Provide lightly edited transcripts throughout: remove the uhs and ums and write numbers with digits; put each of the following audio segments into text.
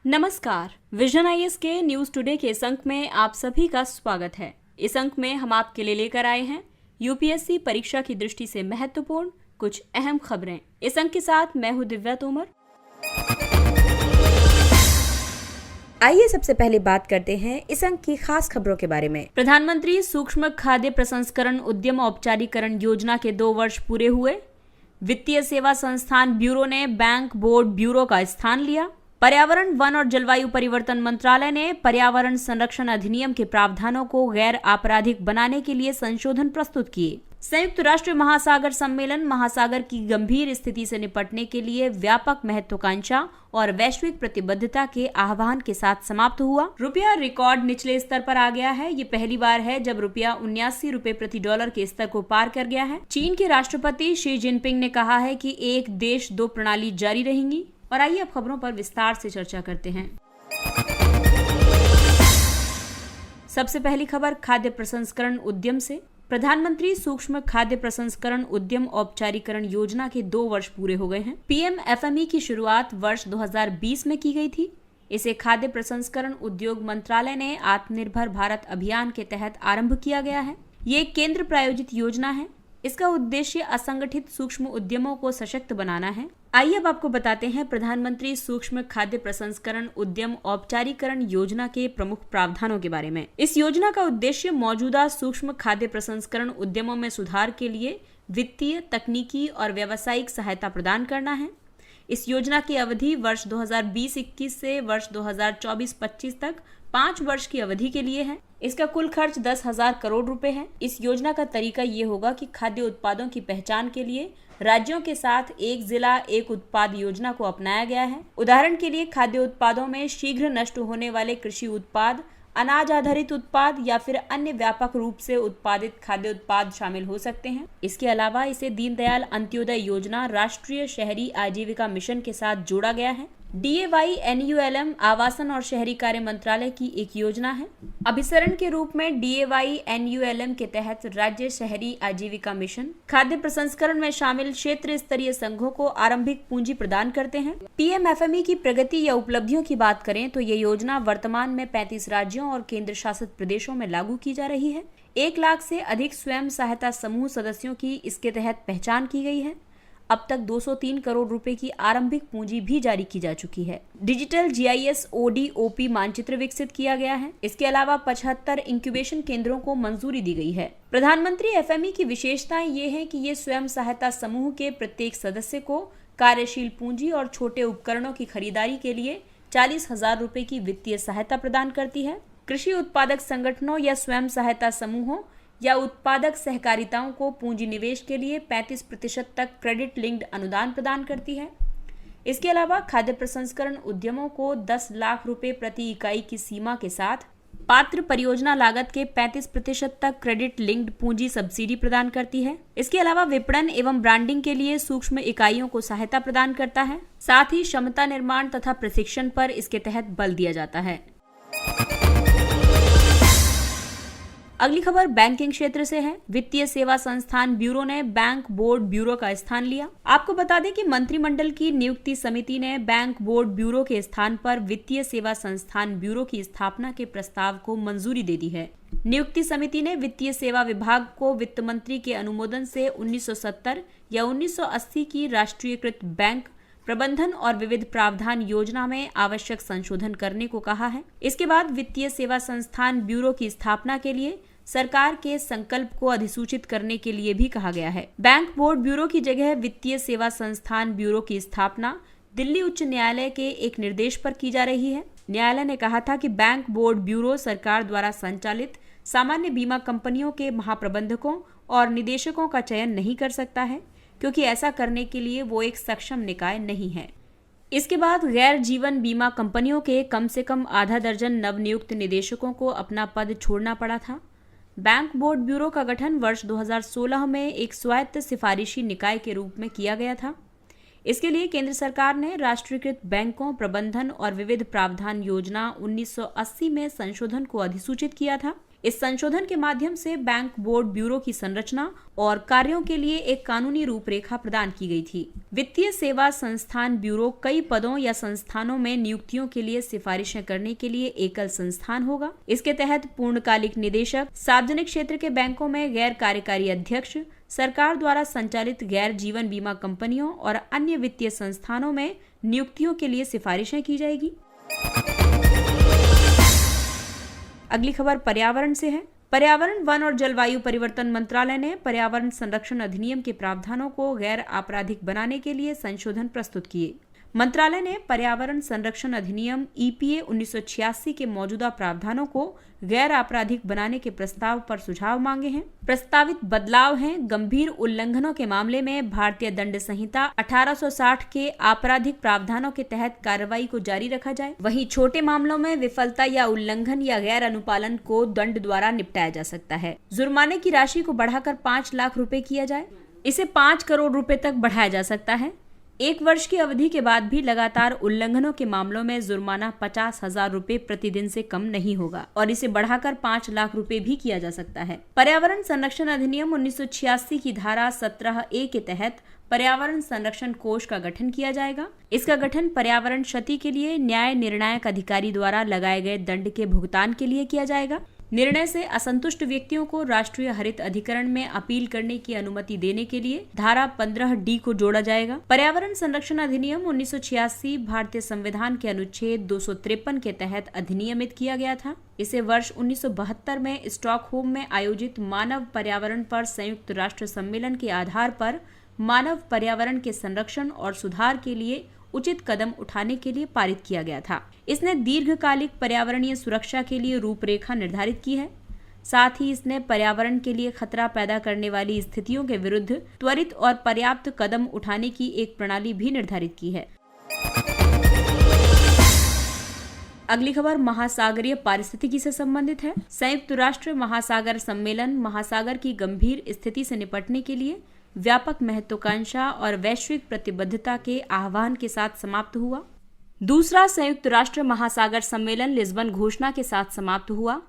नमस्कार। Vision IAS के news today के इस अंक में आप सभी का स्वागत है। इस अंक में हम आपके लिए लेकर आए हैं यूपीएससी परीक्षा की दृष्टि से महत्वपूर्ण कुछ अहम खबरें। इस अंक के साथ मैं हूं दिव्या तोमर। आइए सबसे पहले बात करते हैं इस अंक की खास खबरों के बारे में। प्रधानमंत्री सूक्ष्म खाद्य प्रसंस्करण उद्यम औपचारीकरण योजना के 2 वर्ष पूरे हुए। वित्तीय सेवा संस्थान ब्यूरो ने बैंक बोर्ड ब्यूरो का स्थान लिया। पर्यावरण, वन और जलवायु परिवर्तन मंत्रालय ने पर्यावरण संरक्षण अधिनियम के प्रावधानों को गैर आपराधिक बनाने के लिए संशोधन प्रस्तुत किए। संयुक्त राष्ट्र महासागर सम्मेलन महासागर की गंभीर स्थिति से निपटने के लिए व्यापक महत्वाकांक्षा और वैश्विक प्रतिबद्धता के आह्वान के साथ समाप्त हुआ। रुपया रिकॉर्ड निचले स्तर पर आ गया है। ये पहली बार है जब रुपया 79 रुपए प्रति डॉलर के स्तर को पार कर गया है। चीन के राष्ट्रपति शी जिनपिंग ने कहा है कि एक देश दो प्रणाली जारी रहेंगी। और आइए अब खबरों पर विस्तार से चर्चा करते हैं। सबसे पहली खबर खाद्य प्रसंस्करण उद्यम से। प्रधानमंत्री सूक्ष्म खाद्य प्रसंस्करण उद्यम औपचारीकरण योजना के 2 वर्ष पूरे हो गए हैं। पीएमएफएमई की शुरुआत वर्ष 2020 में की गई थी। इसे खाद्य प्रसंस्करण उद्योग मंत्रालय ने आत्मनिर्भर भारत अभियान के तहत आरंभ किया गया है। ये एक केंद्र प्रायोजित योजना है। इसका उद्देश्य असंगठित सूक्ष्म उद्यमों को सशक्त बनाना है। आइए अब आपको बताते हैं प्रधानमंत्री सूक्ष्म खाद्य प्रसंस्करण उद्यम औपचारीकरण योजना के प्रमुख प्रावधानों के बारे में। इस योजना का उद्देश्य मौजूदा सूक्ष्म खाद्य प्रसंस्करण उद्यमों में सुधार के लिए वित्तीय, तकनीकी और व्यावसायिक सहायता प्रदान करना है। इस योजना की अवधि वर्ष 2020-21 से वर्ष 2024-25 तक 5 वर्ष की अवधि के लिए है। इसका कुल खर्च 10,000 करोड़ रुपए है। इस योजना का तरीका ये होगा कि खाद्य उत्पादों की पहचान के लिए राज्यों के साथ एक जिला एक उत्पाद योजना को अपनाया गया है। उदाहरण के लिए खाद्य उत्पादों में शीघ्र नष्ट होने वाले कृषि उत्पाद, अनाज आधारित उत्पाद या फिर अन्य व्यापक रूप से उत्पादित खाद्य उत्पाद शामिल हो सकते हैं। इसके अलावा इसे दीनदयाल अंत्योदय योजना, राष्ट्रीय शहरी आजीविका मिशन के साथ जोड़ा गया है। DAY-NULM आवासन और शहरी कार्य मंत्रालय की एक योजना है। अभिसरण के रूप में DAY-NULM के तहत राज्य शहरी आजीविका मिशन खाद्य प्रसंस्करण में शामिल क्षेत्र स्तरीय संघों को आरंभिक पूंजी प्रदान करते हैं। पीएमएफएमई की प्रगति या उपलब्धियों की बात करें तो ये योजना वर्तमान में 35 राज्यों और केंद्र शासित प्रदेशों में लागू की जा रही है। 1 लाख से अधिक स्वयं सहायता समूह सदस्यों की इसके तहत पहचान की गई है। अब तक 203 करोड़ रुपए की आरंभिक पूंजी भी जारी की जा चुकी है। डिजिटल GIS ODOP मानचित्र विकसित किया गया है। इसके अलावा 75 इंक्यूबेशन केंद्रों को मंजूरी दी गई है। प्रधानमंत्री एफएमई की विशेषताएं ये हैं कि ये स्वयं सहायता समूह के प्रत्येक सदस्य को कार्यशील पूंजी और छोटे उपकरणों की खरीदारी के लिए 40,000 रुपए की वित्तीय सहायता प्रदान करती है। कृषि उत्पादक संगठनों या स्वयं सहायता समूहों या उत्पादक सहकारिताओं को पूंजी निवेश के लिए 35% तक क्रेडिट लिंक्ड अनुदान प्रदान करती है। इसके अलावा खाद्य प्रसंस्करण उद्यमों को 10 लाख रुपए प्रति इकाई की सीमा के साथ पात्र परियोजना लागत के 35% तक क्रेडिट लिंक्ड पूंजी सब्सिडी प्रदान करती है। इसके अलावा विपणन एवं ब्रांडिंग के लिए सूक्ष्म इकाइयों को सहायता प्रदान करता है। साथ ही क्षमता निर्माण तथा प्रशिक्षण पर इसके तहत बल दिया जाता है। अगली खबर बैंकिंग क्षेत्र से है। वित्तीय सेवा संस्थान ब्यूरो ने बैंक बोर्ड ब्यूरो का स्थान लिया। आपको बता दें कि मंत्रिमंडल की नियुक्ति समिति ने बैंक बोर्ड ब्यूरो के स्थान पर वित्तीय सेवा संस्थान ब्यूरो की स्थापना के प्रस्ताव को मंजूरी दे दी है। नियुक्ति समिति ने वित्तीय सेवा विभाग को वित्त मंत्री के अनुमोदन से 1970 या 1980 की राष्ट्रीयकृत बैंक प्रबंधन और विविध प्रावधान योजना में आवश्यक संशोधन करने को कहा है। इसके बाद वित्तीय सेवा संस्थान ब्यूरो की स्थापना के लिए सरकार के संकल्प को अधिसूचित करने के लिए भी कहा गया है। बैंक बोर्ड ब्यूरो की जगह वित्तीय सेवा संस्थान ब्यूरो की स्थापना दिल्ली उच्च न्यायालय के एक निर्देश पर की जा रही है। न्यायालय ने कहा था कि बैंक बोर्ड ब्यूरो सरकार द्वारा संचालित सामान्य बीमा कंपनियों के महाप्रबंधकों और निदेशकों का चयन नहीं कर सकता है, क्योंकि ऐसा करने के लिए वो एक सक्षम निकाय नहीं है। इसके बाद गैर जीवन बीमा कंपनियों के कम से कम आधा दर्जन नवनियुक्त निदेशकों को अपना पद छोड़ना पड़ा था। बैंक बोर्ड ब्यूरो का गठन वर्ष 2016 में एक स्वायत्त सिफारिशी निकाय के रूप में किया गया था। इसके लिए केंद्र सरकार ने राष्ट्रीयकृत बैंकों प्रबंधन और विविध प्रावधान योजना 1980 में संशोधन को अधिसूचित किया था। इस संशोधन के माध्यम से बैंक बोर्ड ब्यूरो की संरचना और कार्यों के लिए एक कानूनी रूपरेखा प्रदान की गई थी। वित्तीय सेवा संस्थान ब्यूरो कई पदों या संस्थानों में नियुक्तियों के लिए सिफारिशें करने के लिए एकल संस्थान होगा। इसके तहत पूर्णकालिक निदेशक, सार्वजनिक क्षेत्र के बैंकों में गैर कार्यकारी अध्यक्ष, सरकार द्वारा संचालित गैर जीवन बीमा कंपनियों और अन्य वित्तीय संस्थानों में नियुक्तियों के लिए सिफारिशें की जाएगी। अगली खबर पर्यावरण से है। पर्यावरण, वन और जलवायु परिवर्तन मंत्रालय ने पर्यावरण संरक्षण अधिनियम के प्रावधानों को गैर आपराधिक बनाने के लिए संशोधन प्रस्तुत किए। मंत्रालय ने पर्यावरण संरक्षण अधिनियम EPA 1986 के मौजूदा प्रावधानों को गैर आपराधिक बनाने के प्रस्ताव पर सुझाव मांगे हैं। प्रस्तावित बदलाव हैं: गंभीर उल्लंघनों के मामले में भारतीय दंड संहिता 1860 के आपराधिक प्रावधानों के तहत कार्रवाई को जारी रखा जाए। वहीं छोटे मामलों में विफलता या उल्लंघन या गैर अनुपालन को दंड द्वारा निपटाया जा सकता है। जुर्माने की राशि को बढ़ाकर 5 लाख रुपए किया जाए। इसे 5 करोड़ रुपए तक बढ़ाया जा सकता है। 1 वर्ष की अवधि के बाद भी लगातार उल्लंघनों के मामलों में जुर्माना 50,000 रुपए प्रतिदिन से कम नहीं होगा और इसे बढ़ाकर 5 लाख रुपए भी किया जा सकता है। पर्यावरण संरक्षण अधिनियम 1986 की धारा 17A के तहत पर्यावरण संरक्षण कोष का गठन किया जाएगा। इसका गठन पर्यावरण क्षति के लिए न्याय निर्णायक अधिकारी द्वारा लगाए गए दंड के भुगतान के लिए किया जाएगा। निर्णय से असंतुष्ट व्यक्तियों को राष्ट्रीय हरित अधिकरण में अपील करने की अनुमति देने के लिए धारा 15D को जोड़ा जाएगा। पर्यावरण संरक्षण अधिनियम 1986 भारतीय संविधान के अनुच्छेद 253 के तहत अधिनियमित किया गया था। इसे वर्ष 1972 में स्टॉकहोम में आयोजित मानव पर्यावरण पर संयुक्त राष्ट्र सम्मेलन के आधार पर मानव पर्यावरण के संरक्षण और सुधार के लिए उचित कदम उठाने के लिए पारित किया गया था। इसने दीर्घकालिक पर्यावरणीय सुरक्षा के लिए रूपरेखा निर्धारित की है। साथ ही इसने पर्यावरण के लिए खतरा पैदा करने वाली स्थितियों के विरुद्ध त्वरित और पर्याप्त कदम उठाने की एक प्रणाली भी निर्धारित की है। अगली खबर महासागरीय पारिस्थितिकी से संबंधित है। संयुक्त राष्ट्र महासागर सम्मेलन महासागर की गंभीर स्थिति से निपटने के लिए व्यापक महत्वाकांक्षा और वैश्विक प्रतिबद्धता के आह्वान के साथ समाप्त हुआ। दूसरा संयुक्त राष्ट्र महासागर सम्मेलन लिस्बन घोषणा के साथ समाप्त हुआ।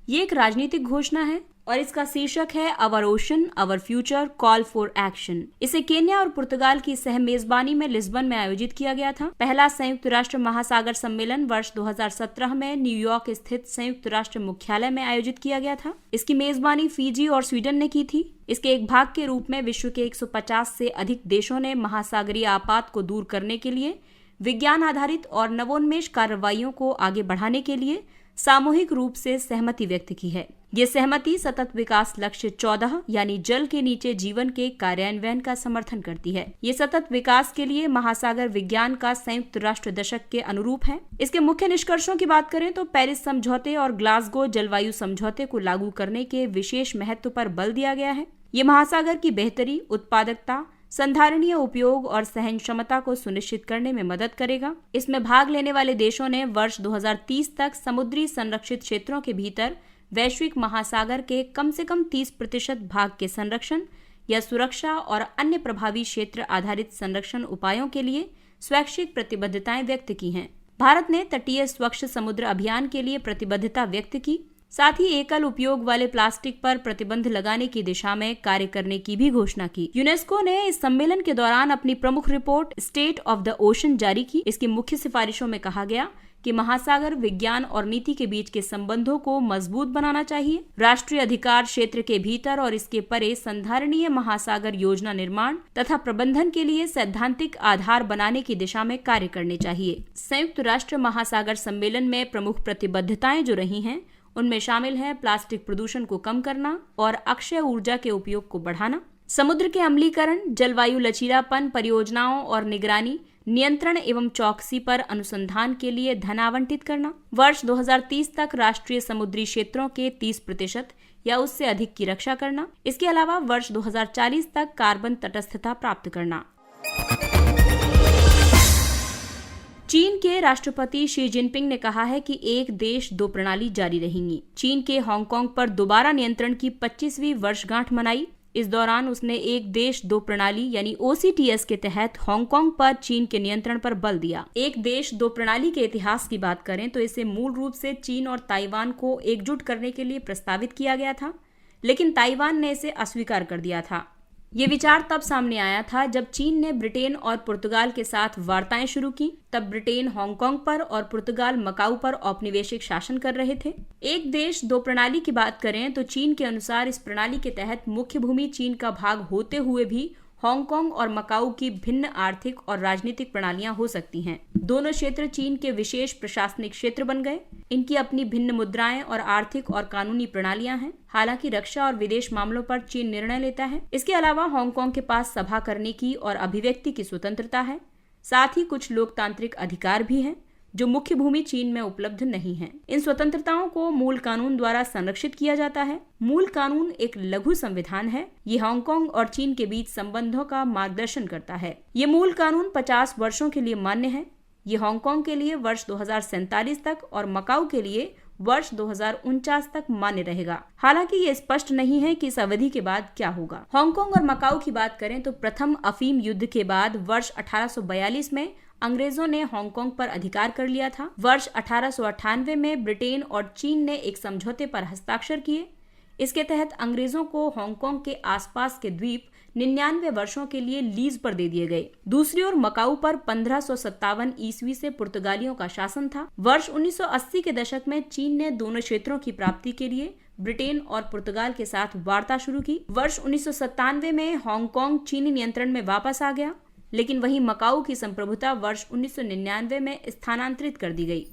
ये एक राजनीतिक घोषणा है और इसका शीर्षक है our ocean our future call for action. इसे केन्या और पुर्तगाल की सह मेजबानी में लिस्बन में आयोजित किया गया था। पहला संयुक्त राष्ट्र महासागर सम्मेलन वर्ष 2017 में न्यूयॉर्क स्थित संयुक्त राष्ट्र मुख्यालय में आयोजित किया गया था। इसकी मेजबानी फिजी और स्वीडन ने की थी। इसके एक भाग के रूप में विश्व के 150 से अधिक देशों ने महासागरीय आपात को दूर करने के लिए विज्ञान आधारित और नवोन्मेष कार्रवाइयों को आगे बढ़ाने के लिए सामूहिक रूप से सहमति व्यक्त की है। ये सहमति सतत विकास लक्ष्य 14 यानी जल के नीचे जीवन के कार्यान्वयन का समर्थन करती है। ये सतत विकास के लिए महासागर विज्ञान का संयुक्त राष्ट्र दशक के अनुरूप है। इसके मुख्य निष्कर्षों की बात करें तो पेरिस समझौते और ग्लासगो जलवायु समझौते को लागू करने के विशेष महत्व पर बल दिया गया है। ये महासागर की बेहतरी, उत्पादकता, संधारणीय उपयोग और सहन क्षमता को सुनिश्चित करने में मदद करेगा। इसमें भाग लेने वाले देशों ने वर्ष 2030 तक समुद्री संरक्षित क्षेत्रों के भीतर वैश्विक महासागर के कम से कम 30% भाग के संरक्षण या सुरक्षा और अन्य प्रभावी क्षेत्र आधारित संरक्षण उपायों के लिए स्वैच्छिक प्रतिबद्धताएं व्यक्त की हैं। भारत ने तटीय स्वच्छ समुद्र अभियान के लिए प्रतिबद्धता व्यक्त की। साथ ही एकल उपयोग वाले प्लास्टिक पर प्रतिबंध लगाने की दिशा में कार्य करने की भी घोषणा की। यूनेस्को ने इस सम्मेलन के दौरान अपनी प्रमुख report state of the ocean जारी की। इसकी मुख्य सिफारिशों में कहा गया कि महासागर विज्ञान और नीति के बीच के संबंधों को मजबूत बनाना चाहिए। राष्ट्रीय अधिकार क्षेत्र के भीतर और इसके परे संधारणीय महासागर योजना निर्माण तथा प्रबंधन के लिए सैद्धांतिक आधार बनाने की दिशा में कार्य करने चाहिए। संयुक्त राष्ट्र महासागर सम्मेलन में प्रमुख प्रतिबद्धताएं जो रही हैं उनमें शामिल है प्लास्टिक प्रदूषण को कम करना और अक्षय ऊर्जा के उपयोग को बढ़ाना, समुद्र के अम्लीकरण, जलवायु लचीलापन परियोजनाओं और निगरानी, नियंत्रण एवं चौकसी पर अनुसंधान के लिए धन आवंटित करना, वर्ष 2030 तक राष्ट्रीय समुद्री क्षेत्रों के 30% या उससे अधिक की रक्षा करना। इसके अलावा वर्ष 2040 तक कार्बन तटस्थता प्राप्त करना। चीन के राष्ट्रपति शी जिनपिंग ने कहा है कि एक देश दो प्रणाली जारी रहेंगी। चीन के हांगकांग पर दोबारा नियंत्रण की 25वीं वर्षगांठ मनाई। इस दौरान उसने एक देश दो प्रणाली यानी OCTS के तहत हांगकांग पर चीन के नियंत्रण पर बल दिया। एक देश दो प्रणाली के इतिहास की बात करें तो इसे मूल रूप से चीन और ताइवान को एकजुट करने के लिए प्रस्तावित किया गया था, लेकिन ताइवान ने इसे अस्वीकार कर दिया था। ये विचार तब सामने आया था जब चीन ने ब्रिटेन और पुर्तगाल के साथ वार्ताएं शुरू की। तब ब्रिटेन हांगकांग पर और पुर्तगाल मकाऊ पर औपनिवेशिक शासन कर रहे थे। एक देश दो प्रणाली की बात करें तो चीन के अनुसार इस प्रणाली के तहत मुख्य भूमि चीन का भाग होते हुए भी हांगकांग और मकाऊ की भिन्न आर्थिक और राजनीतिक प्रणालियां हो सकती हैं। दोनों क्षेत्र चीन के विशेष प्रशासनिक क्षेत्र बन गए। इनकी अपनी भिन्न मुद्राएं और आर्थिक और कानूनी प्रणालियां हैं। हालांकि रक्षा और विदेश मामलों पर चीन निर्णय लेता है। इसके अलावा हांगकांग के पास सभा करने की और अभिव्यक्ति की स्वतंत्रता है। साथ ही कुछ लोकतांत्रिक अधिकार भी हैं जो मुख्य भूमि चीन में उपलब्ध नहीं है। इन स्वतंत्रताओं को मूल कानून द्वारा संरक्षित किया जाता है। मूल कानून एक लघु संविधान है। ये हांगकांग और चीन के बीच संबंधों का मार्गदर्शन करता है। ये मूल कानून 50 वर्षों के लिए मान्य है। ये हांगकांग के लिए वर्ष 2047 तक और मकाऊ के लिए वर्ष 2049 तक मान्य रहेगा। हालांकि ये स्पष्ट नहीं है कि इस अवधि के बाद क्या होगा। हांगकांग और मकाऊ की बात करें तो प्रथम अफीम युद्ध के बाद वर्ष 1842 में अंग्रेजों ने हांगकांग पर अधिकार कर लिया था। वर्ष 1898 में ब्रिटेन और चीन ने एक समझौते पर हस्ताक्षर किए। इसके तहत अंग्रेजों को हांगकांग के आसपास के द्वीप 99 वर्षों के लिए लीज पर दे दिए गए। दूसरी ओर मकाऊ पर 1557 ईस्वी से पुर्तगालियों का शासन था। वर्ष 1980 के दशक में चीन ने दोनों क्षेत्रों की प्राप्ति के लिए ब्रिटेन और पुर्तगाल के साथ वार्ता शुरू की। वर्ष 1997 में हांगकांग चीनी नियंत्रण में वापस आ गया, लेकिन वहीं मकाऊ की संप्रभुता वर्ष 1999 में स्थानांतरित कर दी गई।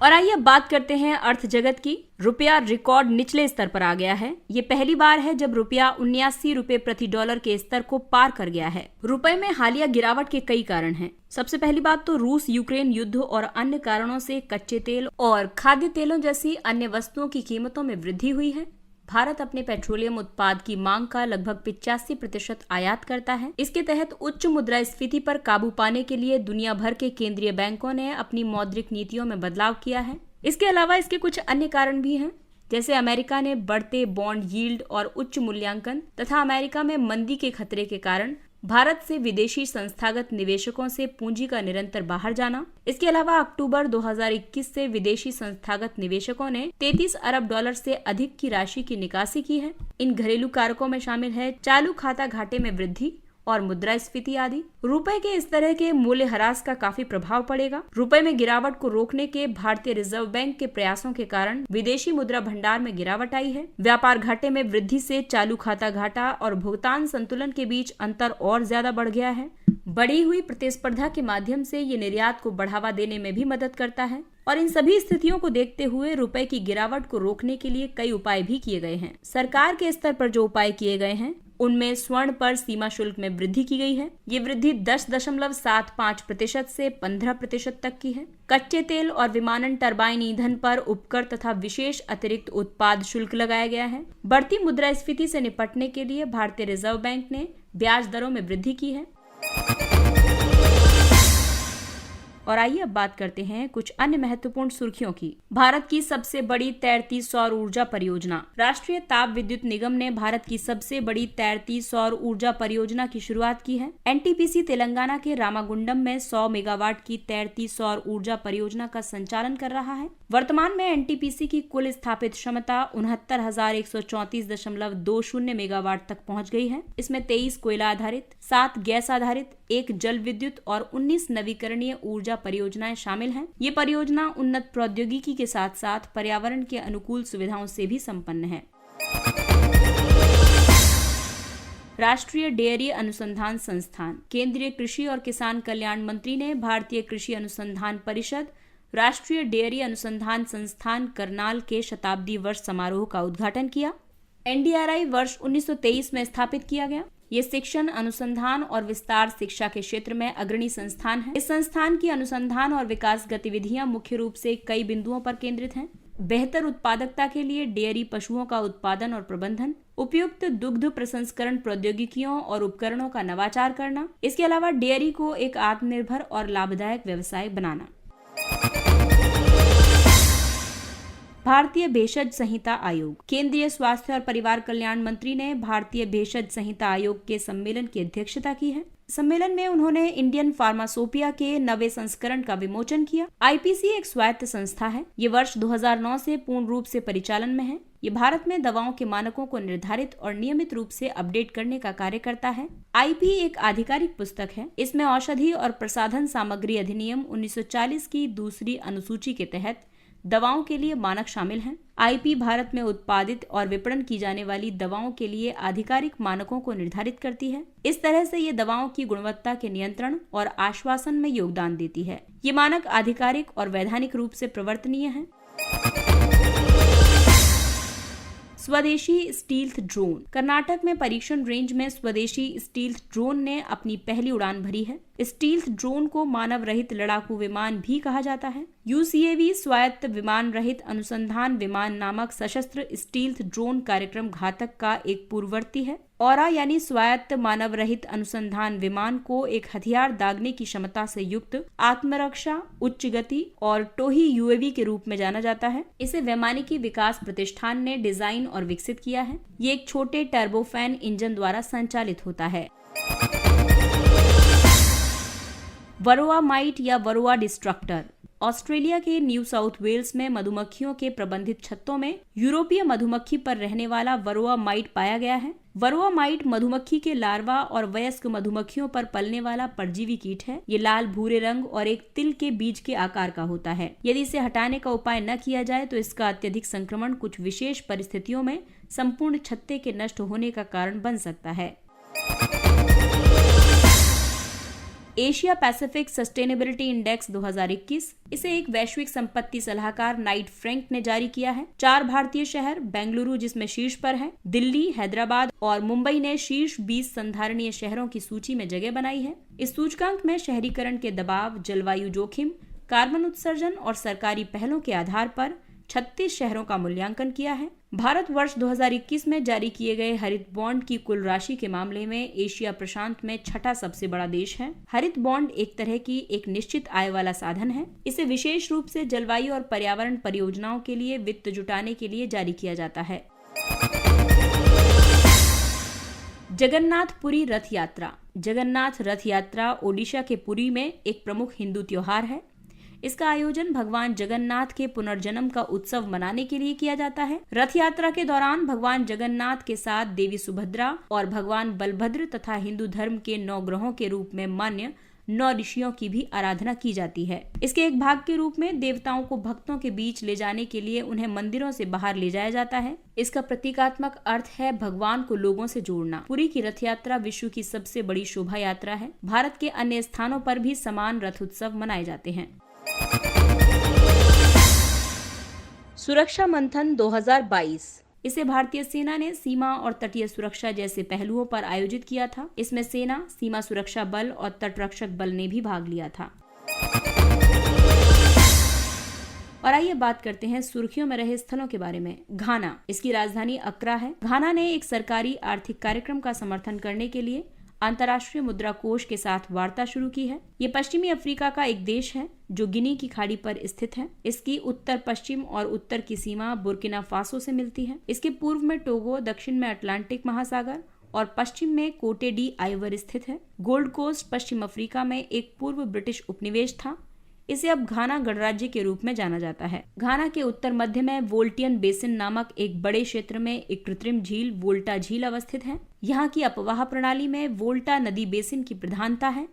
और आइए अब बात करते हैं अर्थ जगत की। रुपया रिकॉर्ड निचले स्तर पर आ गया है। ये पहली बार है जब रुपया 79 रुपए प्रति डॉलर के स्तर को पार कर गया है। रुपए में हालिया गिरावट के कई कारण हैं। सबसे पहली बात तो रूस यूक्रेन युद्ध और अन्य कारणों से कच्चे तेल और खाद्य तेलों जैसी अन्य वस्तुओं की कीमतों में वृद्धि हुई है। भारत अपने पेट्रोलियम उत्पाद की मांग का लगभग 85% आयात करता है। इसके तहत उच्च मुद्रास्फीति पर काबू पाने के लिए दुनिया भर के केंद्रीय बैंकों ने अपनी मौद्रिक नीतियों में बदलाव किया है। इसके अलावा इसके कुछ अन्य कारण भी हैं, जैसे अमेरिका ने बढ़ते बॉन्ड यील्ड और उच्च मूल्यांकन तथा अमेरिका में मंदी के खतरे के कारण भारत से विदेशी संस्थागत निवेशकों से पूंजी का निरंतर बाहर जाना। इसके अलावा अक्टूबर 2021 से विदेशी संस्थागत निवेशकों ने 33 अरब डॉलर से अधिक की राशि की निकासी की है। इन घरेलू कारकों में शामिल है चालू खाता घाटे में वृद्धि और मुद्रास्फीति आदि। रुपए के इस तरह के मूल्यह्रास का काफी प्रभाव पड़ेगा। रुपए में गिरावट को रोकने के भारतीय रिजर्व बैंक के प्रयासों के कारण विदेशी मुद्रा भंडार में गिरावट आई है। व्यापार घाटे में वृद्धि से चालू खाता घाटा और भुगतान संतुलन के बीच अंतर और ज्यादा बढ़ गया है। बढ़ी हुई प्रतिस्पर्धा के माध्यम से ये निर्यात को बढ़ावा देने में भी मदद करता है। और इन सभी स्थितियों को देखते हुए रुपए की गिरावट को रोकने के लिए कई उपाय भी किए गए हैं। सरकार के स्तर पर जो उपाय किए गए हैं उनमें स्वर्ण पर सीमा शुल्क में वृद्धि की गई है। ये वृद्धि 10.75% से 15% तक की है। कच्चे तेल और विमानन टरबाइन ईंधन पर उपकर तथा विशेष अतिरिक्त उत्पाद शुल्क लगाया गया है। बढ़ती मुद्रास्फीति से निपटने के लिए भारतीय रिजर्व बैंक ने ब्याज दरों में वृद्धि की है। और आइए अब बात करते हैं कुछ अन्य महत्वपूर्ण सुर्खियों की। भारत की सबसे बड़ी तैरती सौर ऊर्जा परियोजना। राष्ट्रीय ताप विद्युत निगम ने भारत की सबसे बड़ी तैरती सौर ऊर्जा परियोजना की शुरुआत की है। एनटीपीसी तेलंगाना के रामागुंडम में 100 मेगावाट की तैरती सौर ऊर्जा परियोजना का संचालन कर रहा है। वर्तमान में एनटीपीसी की कुल स्थापित क्षमता 69,134.20 मेगावाट तक पहुंच गई है। इसमें 23 कोयला आधारित, 7 गैस आधारित, 1 जल विद्युत और 19 नवीकरणीय ऊर्जा परियोजनाएं शामिल हैं। ये परियोजना उन्नत प्रौद्योगिकी के साथ साथ पर्यावरण के अनुकूल सुविधाओं से भी संपन्न है। राष्ट्रीय डेयरी अनुसंधान संस्थान। केंद्रीय कृषि और किसान कल्याण मंत्री ने भारतीय कृषि अनुसंधान परिषद, राष्ट्रीय डेयरी अनुसंधान संस्थान करनाल के शताब्दी वर्ष समारोह का उद्घाटन किया। एनडीआरआई वर्ष 1923 में स्थापित किया गया। ये शिक्षण, अनुसंधान और विस्तार शिक्षा के क्षेत्र में अग्रणी संस्थान है। इस संस्थान की अनुसंधान और विकास गतिविधियां मुख्य रूप से कई बिंदुओं पर केंद्रित हैं। बेहतर उत्पादकता के लिए डेयरी पशुओं का उत्पादन और प्रबंधन, उपयुक्त दुग्ध प्रसंस्करण प्रौद्योगिकियों और उपकरणों का नवाचार करना, इसके अलावा डेयरी को एक आत्मनिर्भर और लाभदायक व्यवसाय बनाना। भारतीय भेषज संहिता आयोग। केंद्रीय स्वास्थ्य और परिवार कल्याण मंत्री ने भारतीय भेषज संहिता आयोग के सम्मेलन की अध्यक्षता की है। सम्मेलन में उन्होंने इंडियन फार्मासोपिया के नवे संस्करण का विमोचन किया। आईपीसी एक स्वायत्त संस्था है। ये वर्ष 2009 से पूर्ण रूप से परिचालन में है। ये भारत में दवाओं के मानकों को निर्धारित और नियमित रूप से अपडेट करने का कार्य करता है। आईपी एक आधिकारिक पुस्तक है। इसमें औषधि और प्रसाधन सामग्री अधिनियम 1940 की दूसरी अनुसूची के तहत दवाओं के लिए मानक शामिल हैं। आईपी भारत में उत्पादित और विपणन की जाने वाली दवाओं के लिए आधिकारिक मानकों को निर्धारित करती है। इस तरह से ये दवाओं की गुणवत्ता के नियंत्रण और आश्वासन में योगदान देती है। ये मानक आधिकारिक और वैधानिक रूप से प्रवर्तनीय हैं। स्वदेशी स्टील्थ ड्रोन। कर्नाटक में परीक्षण रेंज में स्वदेशी स्टील्थ ड्रोन ने अपनी पहली उड़ान भरी है। स्टील्थ ड्रोन को मानव रहित लड़ाकू विमान भी कहा जाता है। यूसीएवी स्वायत्त विमान रहित अनुसंधान विमान नामक सशस्त्र स्टील्थ ड्रोन कार्यक्रम घातक का एक पूर्ववर्ती है। औरा यानी स्वायत्त मानव रहित अनुसंधान विमान को एक हथियार दागने की क्षमता से युक्त आत्मरक्षा, उच्च गति और टोही यूएवी के रूप में जाना जाता है। इसे वैमानिकी विकास प्रतिष्ठान ने डिजाइन और विकसित किया है। ये एक छोटे टर्बोफैन इंजन द्वारा संचालित होता है। वरोआ माइट या वरोआ डिस्ट्रक्टर। ऑस्ट्रेलिया के न्यू साउथ वेल्स में मधुमक्खियों के प्रबंधित छत्तों में यूरोपीय मधुमक्खी पर रहने वाला वरोआ माइट पाया गया है। वरोआ माइट मधुमक्खी के लार्वा और वयस्क मधुमक्खियों पर पलने वाला परजीवी कीट है। ये लाल भूरे रंग और एक तिल के बीज के आकार का होता है। यदि इसे हटाने का उपाय न किया जाए तो इसका अत्यधिक संक्रमण कुछ विशेष परिस्थितियों में संपूर्ण छत्ते के नष्ट होने का कारण बन सकता है। एशिया पैसिफिक सस्टेनेबिलिटी इंडेक्स 2021, इसे एक वैश्विक संपत्ति सलाहकार नाइट फ्रैंक ने जारी किया है। 4 भारतीय शहर, बेंगलुरु जिसमें शीर्ष पर है, दिल्ली, हैदराबाद और मुंबई ने शीर्ष 20 संधारणीय शहरों की सूची में जगह बनाई है। इस सूचकांक में शहरीकरण के दबाव, जलवायु जोखिम, कार्बन उत्सर्जन और सरकारी पहलों के आधार पर 36 शहरों का मूल्यांकन किया है। भारत वर्ष 2021 में जारी किए गए हरित बॉन्ड की कुल राशि के मामले में एशिया प्रशांत में छठा सबसे बड़ा देश है। हरित बॉन्ड एक तरह की एक निश्चित आय वाला साधन है। इसे विशेष रूप से जलवायु और पर्यावरण परियोजनाओं के लिए वित्त जुटाने के लिए जारी किया जाता है। जगन्नाथ पुरी रथ यात्रा। जगन्नाथ रथ यात्रा ओडिशा के पुरी में एक प्रमुख हिंदू त्योहार है। इसका आयोजन भगवान जगन्नाथ के पुनर्जन्म का उत्सव मनाने के लिए किया जाता है। रथ यात्रा के दौरान भगवान जगन्नाथ के साथ देवी सुभद्रा और भगवान बलभद्र तथा हिंदू धर्म के 9 ग्रहों के रूप में मान्य 9 ऋषियों की भी आराधना की जाती है। इसके एक भाग के रूप में देवताओं को भक्तों के बीच ले जाने के लिए उन्हें मंदिरों से बाहर ले जाया जाता है। इसका प्रतीकात्मक अर्थ है भगवान को लोगों से जोड़ना। पुरी की रथ यात्रा विश्व की सबसे बड़ी शोभा यात्रा है। भारत के अन्य स्थानों पर भी समान रथ उत्सव मनाए जाते हैं। सुरक्षा मंथन 2022, इसे भारतीय सेना ने सीमा और तटीय सुरक्षा जैसे पहलुओं पर आयोजित किया था। इसमें सेना, सीमा सुरक्षा बल और तटरक्षक बल ने भी भाग लिया था। और आइए बात करते हैं सुर्खियों में रहे स्थलों के बारे में। घाना, इसकी राजधानी अक्रा है। घाना ने एक सरकारी आर्थिक कार्यक्रम का समर्थन करने के लिए अंतर्राष्ट्रीय मुद्रा कोष के साथ वार्ता शुरू की है। ये पश्चिमी अफ्रीका का एक देश है जो गिनी की खाड़ी पर स्थित है। इसकी उत्तर पश्चिम और उत्तर की सीमा बुर्किना फासो से मिलती है। इसके पूर्व में टोगो, दक्षिण में अटलांटिक महासागर और पश्चिम में कोटे डी आइवर स्थित है। गोल्ड कोस्ट पश्चिम अफ्रीका में एक पूर्व ब्रिटिश उपनिवेश था। इसे अब घाना गणराज्य के रूप में जाना जाता है। घाना के उत्तर मध्य में वोल्टियन बेसिन नामक एक बड़े क्षेत्र में एक कृत्रिम झील वोल्टा झील अवस्थित है। यहाँ की अपवाह प्रणाली में वोल्टा नदी बेसिन की प्रधानता है,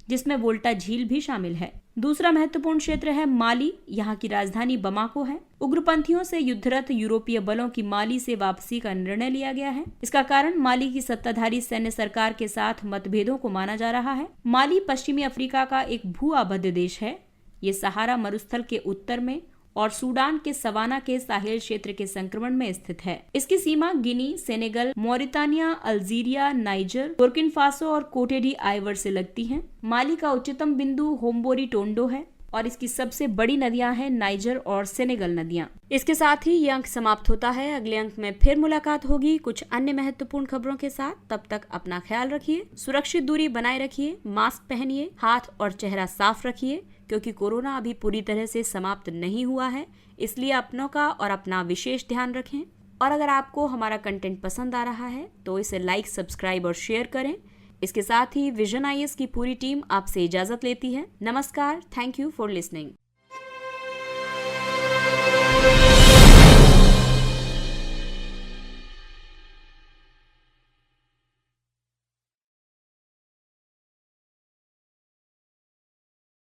जिसमें वोल्टा झील भी शामिल है। दूसरा महत्वपूर्ण क्षेत्र है माली। यहाँ की राजधानी बमाको है। उग्रपंथियों से युद्धरत यूरोपीय बलों की माली से वापसी का निर्णय लिया गया है। इसका कारण माली की सत्ताधारी सैन्य सरकार के साथ मतभेदों को माना जा रहा है। माली पश्चिमी अफ्रीका का एक भू आबद्ध देश है। ये सहारा मरुस्थल के उत्तर में और सूडान के सवाना के साहेल क्षेत्र के संक्रमण में स्थित है। इसकी सीमा Guinea, Senegal, Mauritania, Algeria, Niger, Burkina Faso और कोटे डी आइवर से लगती हैं। माली का उच्चतम बिंदु होम्बोरी टोंडो है और इसकी सबसे बड़ी नदियां हैं नाइजर और सेनेगल नदियां। इसके साथ ही ये अंक समाप्त होता है। अगले अंक में फिर मुलाकात होगी कुछ अन्य महत्वपूर्ण खबरों के साथ। तब तक अपना ख्याल रखिए, सुरक्षित दूरी बनाए रखिए, मास्क पहनिए, हाथ और चेहरा साफ रखिए। क्योंकि कोरोना अभी पूरी तरह से समाप्त नहीं हुआ है, इसलिए अपनों का और अपना विशेष ध्यान रखें। और अगर आपको हमारा कंटेंट पसंद आ रहा है तो इसे लाइक, सब्सक्राइब और शेयर करें। इसके साथ ही विजन IAS की पूरी टीम आपसे इजाजत लेती है। नमस्कार, थैंक यू फॉर लिसनिंग।